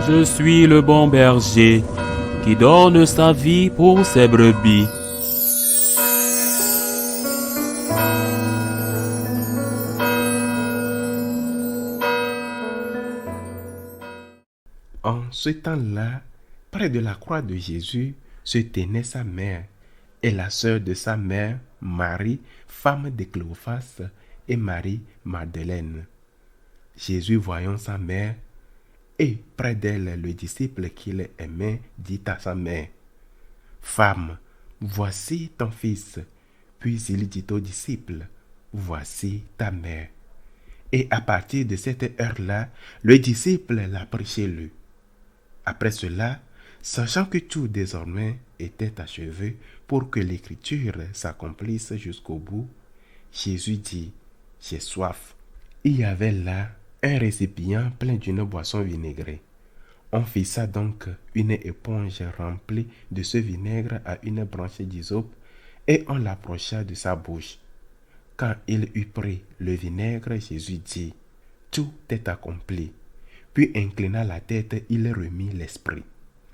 Je suis le bon berger qui donne sa vie pour ses brebis. En ce temps-là, près de la croix de Jésus, se tenait sa mère et la sœur de sa mère, Marie, femme de Cléophas, et Marie Madeleine. Jésus, voyant sa mère, et près d'elle le disciple qu'il aimait, dit à sa mère, Femme, voici ton fils. Puis il dit au disciple, Voici ta mère. Et à partir de cette heure-là, le disciple l'a pris chez lui. Après cela, sachant que tout désormais était achevé pour que l'écriture s'accomplisse jusqu'au bout, Jésus dit, J'ai soif. Il y avait là un récipient plein d'une boisson vinaigrée. On fixa donc une éponge remplie de ce vinaigre à une branche d'hysope et on l'approcha de sa bouche. Quand il eut pris le vinaigre, Jésus dit, Tout est accompli. Puis inclinant la tête, il remit l'esprit.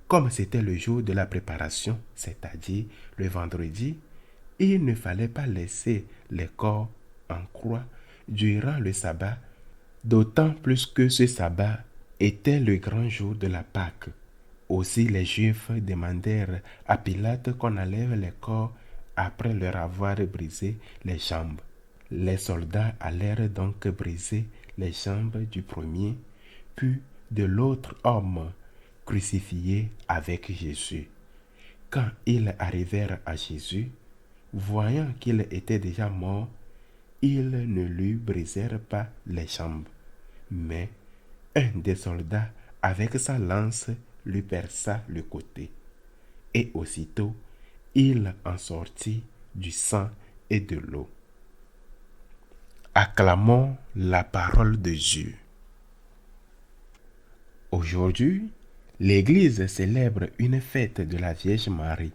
Comme c'était le jour de la préparation, c'est-à-dire le vendredi, il ne fallait pas laisser les corps en croix durant le sabbat, d'autant plus que ce sabbat était le grand jour de la Pâque. Aussi les Juifs demandèrent à Pilate qu'on enlève les corps après leur avoir brisé les jambes. Les soldats allèrent donc briser les jambes du premier, puis de l'autre homme crucifié avec Jésus. Quand ils arrivèrent à Jésus, voyant qu'il était déjà mort, ils ne lui brisèrent pas les jambes, mais un des soldats, avec sa lance, lui perça le côté. Et aussitôt, il en sortit du sang et de l'eau. Acclamons la parole de Dieu. Aujourd'hui, l'Église célèbre une fête de la Vierge Marie,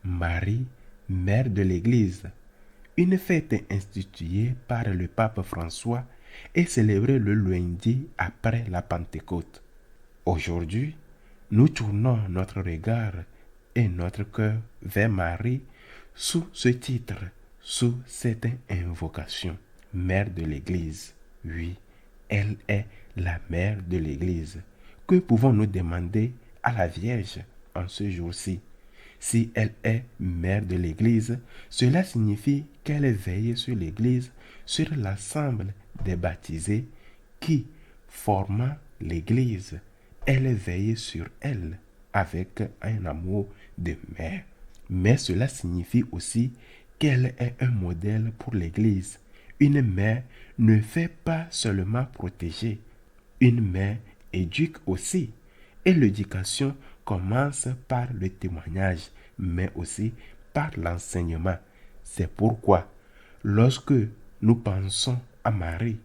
Marie, mère de l'Église, une fête instituée par le pape François et célébrée le lundi après la Pentecôte. Aujourd'hui, nous tournons notre regard et notre cœur vers Marie sous ce titre, sous cette invocation, Mère de l'Église. Oui, elle est la mère de l'Église. Que pouvons-nous demander à la Vierge en ce jour-ci? Si elle est mère de l'Église, cela signifie qu'elle veille sur l'Église, sur l'ensemble des baptisés qui, formant l'Église, elle veille sur elle avec un amour de mère. Mais cela signifie aussi qu'elle est un modèle pour l'Église. Une mère ne fait pas seulement protéger, une mère éduque aussi. Et l'éducation commence par le témoignage, mais aussi par l'enseignement. C'est pourquoi, lorsque nous pensons à Marie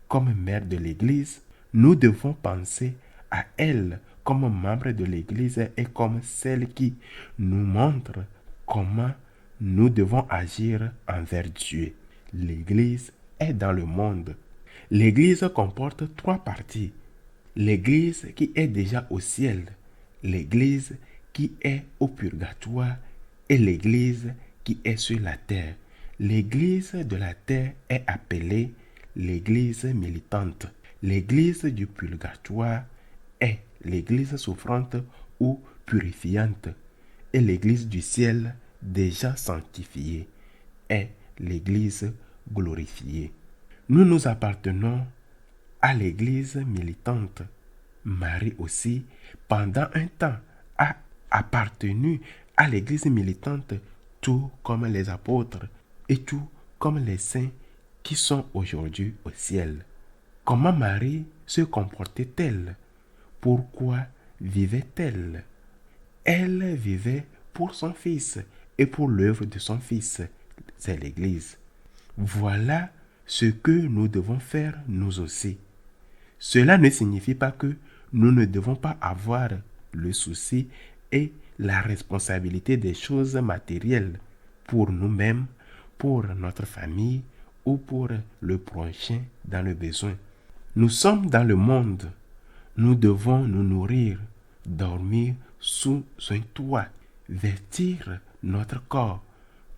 comme mère de l'Église, nous devons penser à elle comme membre de l'Église et comme celle qui nous montre comment nous devons agir envers Dieu. L'Église est dans le monde. L'Église comporte 3 parties. L'Église qui est déjà au ciel, l'Église qui est au purgatoire et l'Église qui est sur la terre. L'Église de la terre est appelée l'Église militante. L'Église du purgatoire est l'Église souffrante ou purifiante. Et l'Église du ciel, déjà sanctifiée, est l'Église glorifiée. Nous nous appartenons à l'Église militante. Marie aussi, pendant un temps, a appartenu à l'Église militante, tout comme les apôtres et tout comme les saints qui sont aujourd'hui au ciel. Comment Marie se comportait-elle? Pourquoi vivait-elle? Elle vivait pour son Fils et pour l'œuvre de son Fils, c'est l'Église. Voilà ce que nous devons faire nous aussi. Cela ne signifie pas que nous ne devons pas avoir le souci et la responsabilité des choses matérielles pour nous-mêmes, pour notre famille ou pour le prochain dans le besoin. Nous sommes dans le monde. Nous devons nous nourrir, dormir sous un toit, vêtir notre corps,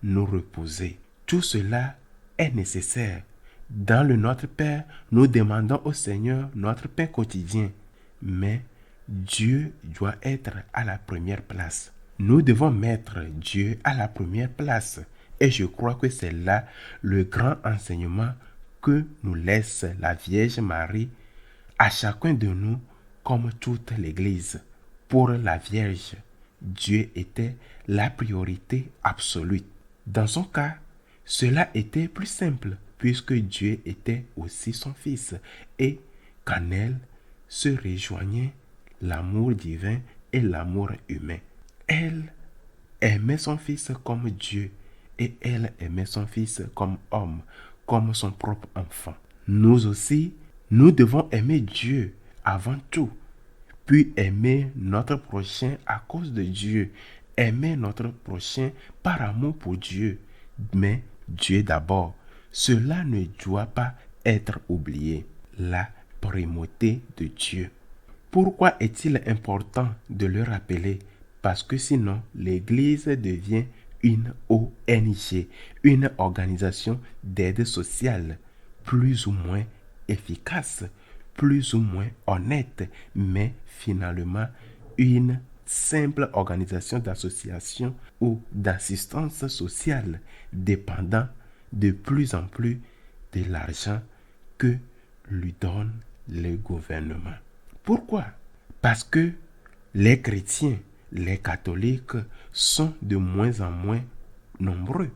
nous reposer. Tout cela est nécessaire. Dans le Notre Père, nous demandons au Seigneur notre pain quotidien, mais Dieu doit être à la première place. Nous devons mettre Dieu à la première place. Et je crois que c'est là le grand enseignement que nous laisse la Vierge Marie à chacun de nous comme toute l'Église. Pour la Vierge, Dieu était la priorité absolue. Dans son cas, cela était plus simple puisque Dieu était aussi son Fils et qu'en elle se rejoignait l'amour divin et l'amour humain. Elle aimait son Fils comme Dieu et elle aimait son Fils comme homme, comme son propre enfant. Nous aussi, nous devons aimer Dieu avant tout, puis aimer notre prochain à cause de Dieu, aimer notre prochain par amour pour Dieu, mais Dieu d'abord. Cela ne doit pas être oublié, la primauté de Dieu. Pourquoi est-il important de le rappeler? Parce que sinon, l'Église devient une ONG, une organisation d'aide sociale, plus ou moins efficace, plus ou moins honnête, mais finalement une simple organisation d'association ou d'assistance sociale dépendant de plus en plus de l'argent que lui donne le gouvernement. Pourquoi? Parce que les chrétiens, les catholiques sont de moins en moins nombreux.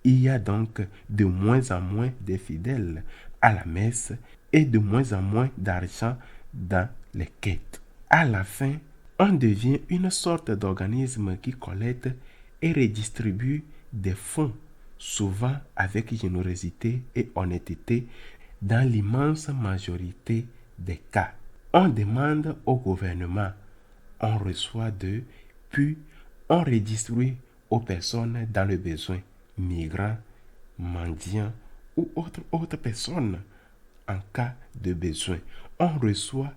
Il y a donc de moins en moins de fidèles à la messe et de moins en moins d'argent dans les quêtes. À la fin, on devient une sorte d'organisme qui collecte et redistribue des fonds, souvent avec générosité et honnêteté, dans l'immense majorité des cas. On demande au gouvernement, on reçoit d'eux, puis on redistribue aux personnes dans le besoin, migrants, mendiants ou autres personnes en cas de besoin. On reçoit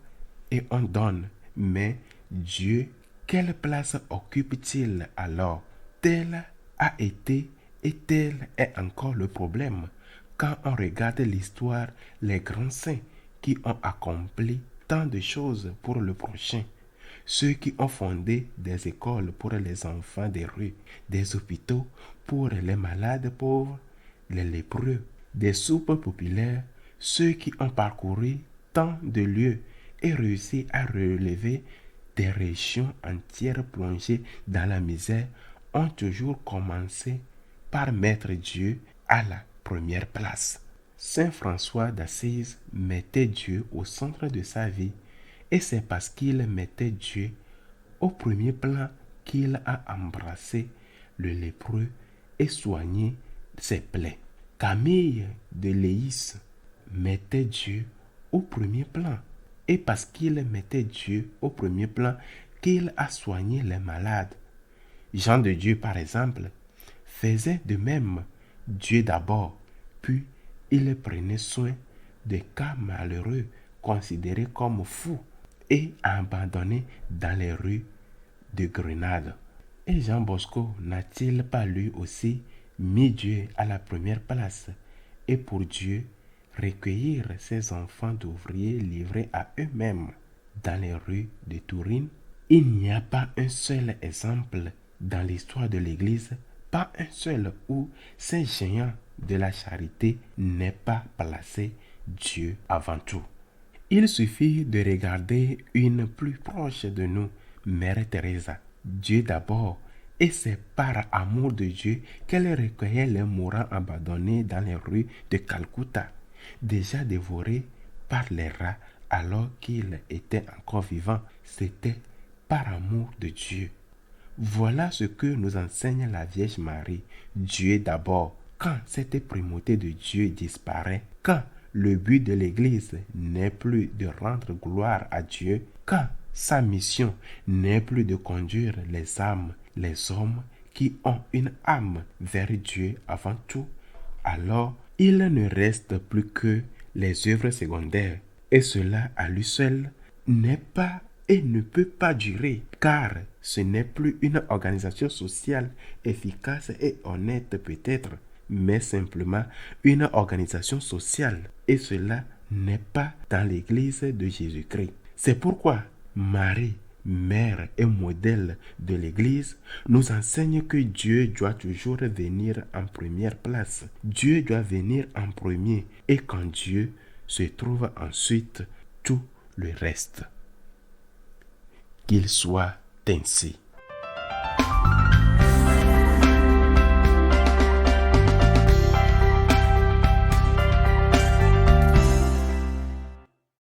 et on donne, mais Dieu, quelle place occupe-t-il alors? Tel a été et tel est encore le problème. Quand on regarde l'histoire, les grands saints qui ont accompli tant de choses pour le prochain, ceux qui ont fondé des écoles pour les enfants des rues, des hôpitaux pour les malades pauvres, les lépreux, des soupes populaires, ceux qui ont parcouru tant de lieux et réussi à relever des régions entières plongées dans la misère, ont toujours commencé par mettre Dieu à la première place. Saint François d'Assise mettait Dieu au centre de sa vie et c'est parce qu'il mettait Dieu au premier plan qu'il a embrassé le lépreux et soigné ses plaies. Camille de Léis mettait Dieu au premier plan et parce qu'il mettait Dieu au premier plan qu'il a soigné les malades. Jean de Dieu, par exemple, faisait de même, Dieu d'abord, puis il prenait soin des cas malheureux considérés comme fous et abandonnés dans les rues de Grenade. Et Jean Bosco n'a-t-il pas lui aussi mis Dieu à la première place et pour Dieu recueillir ses enfants d'ouvriers livrés à eux-mêmes dans les rues de Turin? Il n'y a pas un seul exemple dans l'histoire de l'Église, pas un seul où ces géants de la charité n'aient pas placé Dieu avant tout. Il suffit de regarder une plus proche de nous, Mère Teresa. Dieu d'abord, et c'est par amour de Dieu qu'elle recueillait les mourants abandonnés dans les rues de Calcutta, déjà dévorés par les rats alors qu'ils étaient encore vivants. C'était par amour de Dieu. Voilà ce que nous enseigne la Vierge Marie. Dieu d'abord. Quand cette primauté de Dieu disparaît, quand le but de l'Église n'est plus de rendre gloire à Dieu, quand sa mission n'est plus de conduire les âmes, les hommes qui ont une âme vers Dieu avant tout, alors il ne reste plus que les œuvres secondaires. Et cela à lui seul n'est pas et ne peut pas durer, car ce n'est plus une organisation sociale efficace et honnête peut-être, mais simplement une organisation sociale. Et cela n'est pas dans l'Église de Jésus-Christ. C'est pourquoi Marie, mère et modèle de l'Église, nous enseigne que Dieu doit toujours venir en première place. Dieu doit venir en premier, et qu'en Dieu se trouve ensuite tout le reste. Qu'il soit ainsi.